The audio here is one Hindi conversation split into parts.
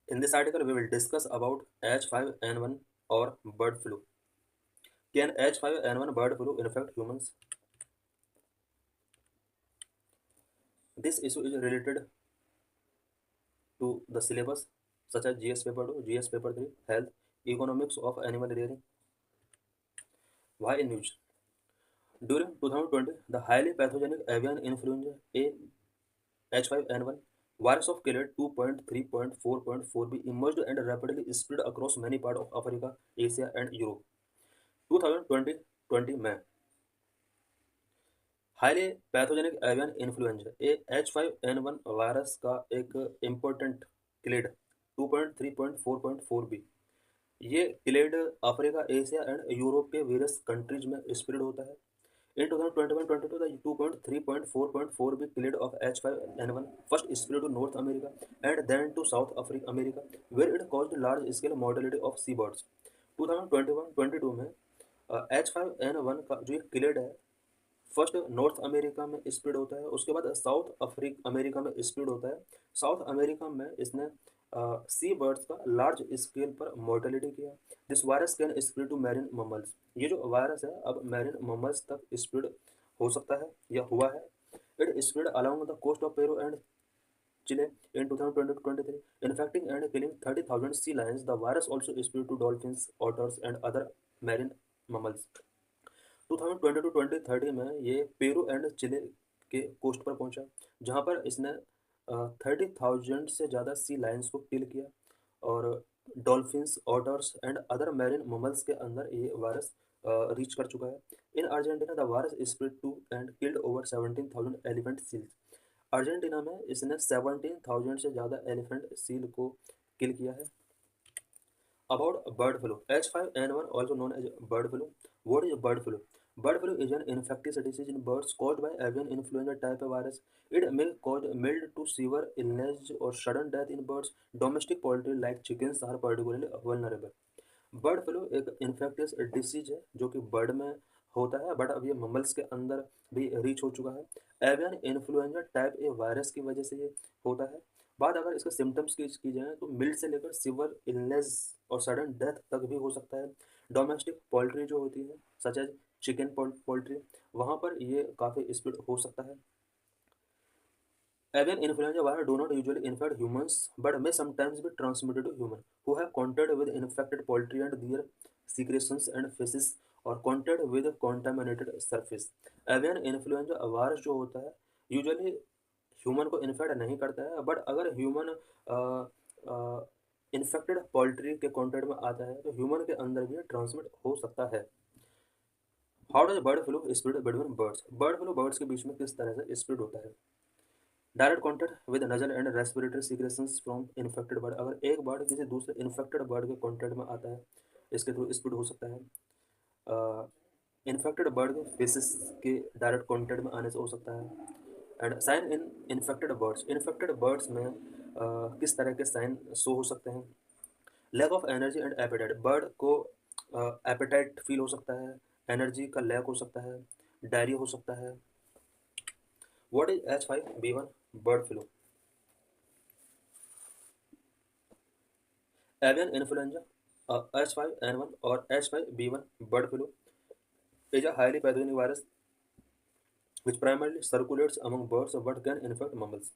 In this article, we will discuss about H5N1 or bird flu. Can H5N1 bird flu infect humans? This issue is related to the syllabus such as GS paper 2, GS paper 3, health, economics of animal rearing. Why in news? During 2020, the highly pathogenic avian influenza A H5N1 virus of killer 2.3.4.4b emerged and rapidly spread across many parts of Africa, Asia, and Europe. 2020 में highly pathogenic avian influenza A H5N1 virus का एक इम्पोर्टेंट क्लेड 2.3.4.4b ये clade Africa Asia and Europe के वेरियस कंट्रीज में स्प्रेड होता है इन 2021-22 the 2.3.4.4b clade of H5N1 first spread to North America and then to South America where it caused large scale mortality of seabirds 2021-22 में H5N1 का जो क्लेड है फर्स्ट नॉर्थ अमेरिका में स्प्रेड होता है उसके बाद साउथ अमेरिका में स्प्रेड होता है साउथ अमेरिका में इसने सी बर्ड्स का लार्ज स्केल पर मोर्टेलिटी किया this virus can spread to marine mammals ये जो वायरस है अब मैरिन ममल्स तक स्प्रेड हो सकता है या हुआ है it spread along the coast of Peru and Chile in 2020-23, infecting and killing 30,000 sea lions. The virus also spread to dolphins, otters, and other marine mammals. 2020-2030 में ये पेरू एंड चिले के कोस्ट पर पहुंचा जहां पर इसने 30,000 से ज़्यादा सी लायंस को किल किया और dolphins otters and other marine mammals के अंदर ये वायरस रीच कर चुका है in Argentina the virus spread to and killed over 17,000 elephant seals Argentina में इसने 17,000 से ज़्यादा एलिफेंट सील को किल किया है About bird flu, H5N1 also known as bird flu. What is bird flu? Bird flu is an infectious disease in birds caused by avian influenza type of virus. It may cause mild to severe illness or sudden death in birds. Domestic poultry like chickens are particularly vulnerable. Bird flu एक इन्फेक्टियस डिसीज है जो कि बर्ड में होता है बट अब ये ममल्स के अंदर भी रीच हो चुका है avian influenza type A virus की वजह से ये होता है बात अगर इसके सिम्टम्स की जाए तो मिल्ड से लेकर सिवियर इलनेस और सडन डेथ तक भी हो सकता है डोमेस्टिक पोल्ट्री जो होती है सच एज चिकन पोल्ट्री वहाँ पर ये काफ़ी स्पीड हो सकता है Avian influenza virus do not usually infect humans but may sometimes be transmitted to humans who have contact with infected poultry and their secretions and feces or contact with contaminated surface. Avian influenza virus जो होता है यूजुअली ह्यूमन को इन्फेक्ट नहीं करता है बट अगर ह्यूमन इन्फेक्टेड पोल्ट्री के कॉन्टेक्ट में आता है तो ह्यूमन के अंदर भी ट्रांसमिट हो सकता है how does bird flu spread between birds bird flu birds के बीच में किस तरह से स्प्रेड होता है direct contact with nasal and respiratory secretions from infected bird अगर एक बर्ड किसी दूसरे इन्फेक्टेड बर्ड के कॉन्टैक्ट में आता है इसके थ्रू स्प्रेड हो सकता है इन्फेक्टेड बर्ड के फेसिस के डायरेक्ट कॉन्टैक्ट में आने से हो सकता है and sign in infected birds में किस तरह के साइन शो हो सकते हैं lack of energy and appetite bird को एपेटाइट फील हो सकता है एनर्जी का लैक हो सकता है डायरिया हो सकता है what is H5B1 bird flu avian influenza H5N1 और H5B1 bird flu is a highly pathogenic virus which primarily circulates among birds but can infect mammals.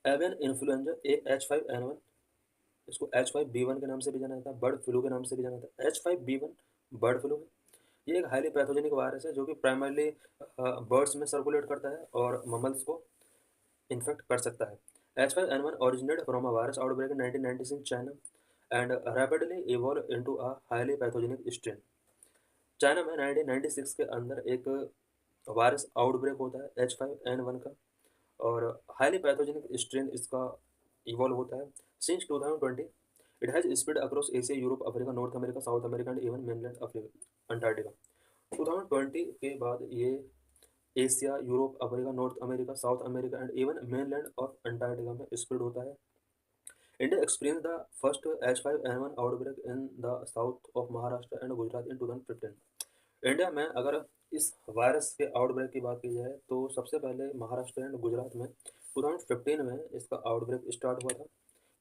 Avian influenza A H5N1 इसको H5B1 के नाम से भी जाना जाता है बर्ड फ्लू के नाम से भी जाना जाता है H5B1 बर्ड फ्लू है ये एक हाईली पैथोजेनिक वायरस है जो कि प्राइमरली बर्ड्स में सर्कुलेट करता है और ममल्स को इन्फेक्ट कर सकता है H5N1 originated from a virus outbreak in 1996 in China and rapidly evolved into a highly pathogenic strain. China में 1996 के अंदर एक वायरस आउटब्रेक होता है H5N1 का और हाईली पैथोजेनिक स्ट्रेन इसका इवॉल्व होता है since 2020 it has spread across Asia Europe Africa north America south America and even mainland Africa Antarctica 2020 के बाद ये Asia Europe Africa north America south America and even mainland of Antarctica में स्प्रेड होता है India experience the first H5N1 outbreak in the south of Maharashtra and Gujarat in 2015 India में अगर इस वायरस के आउटब्रेक की बात की जाए तो सबसे पहले महाराष्ट्र एंड गुजरात में 2015 में इसका आउटब्रेक स्टार्ट हुआ था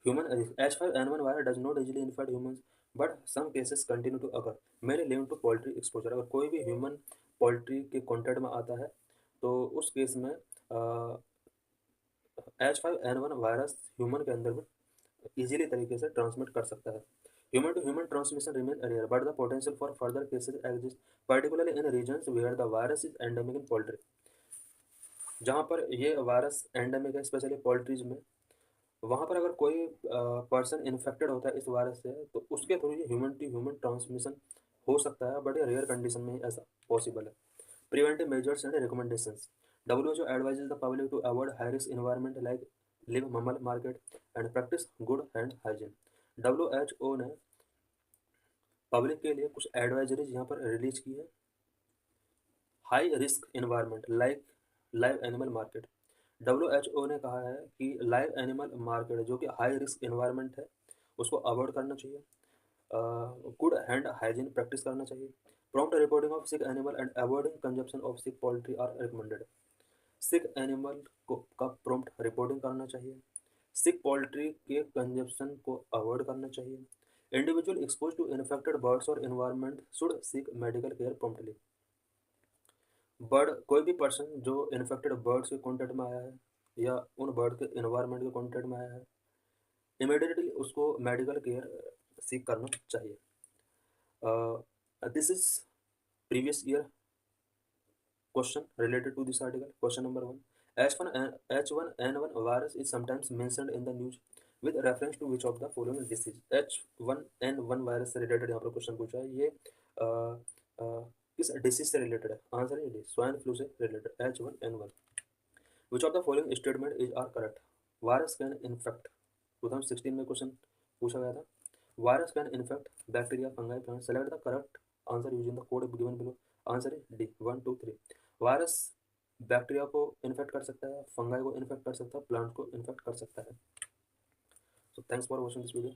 Human H5N1 virus does not easily infect humans, but some cases continue to occur, mainly linked to poultry exposure. अगर कोई भी ह्यूमन पोल्ट्री के कॉन्टैक्ट में आता है तो उस केस में H5N1 वायरस ह्यूमन के अंदर में इजीली तरीके से ट्रांसमिट कर सकता है. Human to human transmission remain rare, but the potential for further cases exist, particularly in regions where the virus is endemic in poultry. जहाँ पर ये वायरस एंडेमिक है स्पेशली पोल्ट्रीज में, वहाँ पर अगर कोई पर्सन इन्फेक्टेड होता है इस वायरस से तो उसके थ्रू ये ह्यूमन टू ह्यूमन ट्रांसमिशन हो सकता है, बट ये रेयर कंडीशन में ही ऐसा पॉसिबल है. Preventive measures and recommendations. WHO advises the public to avoid high-risk environment like live mammal market and practice good hand hygiene. WHO ने पब्लिक के लिए कुछ एडवाइजरीज यहाँ पर रिलीज की है. High risk environment like live animal market. WHO ने कहा है कि लाइव एनिमल मार्केट जो कि हाई रिस्क इन्वायरमेंट है उसको अवॉइड करना चाहिए. गुड हैंड हाइजीन प्रैक्टिस करना चाहिए. Prompt reporting of sick animal and avoiding consumption of sick poultry are recommended. Sick animal को का प्रॉम्प्ट रिपोर्टिंग करना चाहिए. सिक पोल्ट्री के कंजप्शन को अवॉइड करना चाहिए. Individual expose to infected birds और environment should seek medical care promptly. Bird कोई भी पर्सन जो इन्फेक्टेड बर्ड्स के कॉन्टेक्ट में आया है या उन बर्ड के इन्वायरमेंट के कॉन्टेक्ट में आया है, इमीडिएटली उसको मेडिकल केयर सीख करना चाहिए. This is previous year question related to this article. Question number 1. H1N1 virus is sometimes mentioned in the news with reference to which of the following disease. H1N1 virus से रिलेटेड यहाँ पर क्वेश्चन पूछा है. ये किस डिसीज से रिलेटेड है? आंसर है डी, स्वाइन फ्लू से related. H1N1. Which of the following statement is are correct? Virus can infect. 2016 में क्वेश्चन पूछा गया था. Virus can infect bacteria, fungi, plant. Select the correct answer using the code given below. Answer है डी, 1 2 3. वायरस बैक्टीरिया को इन्फेक्ट कर सकता है, फंगाई को इन्फेक्ट कर सकता है, प्लांट को इन्फेक्ट कर सकता है. So thanks for watching this video.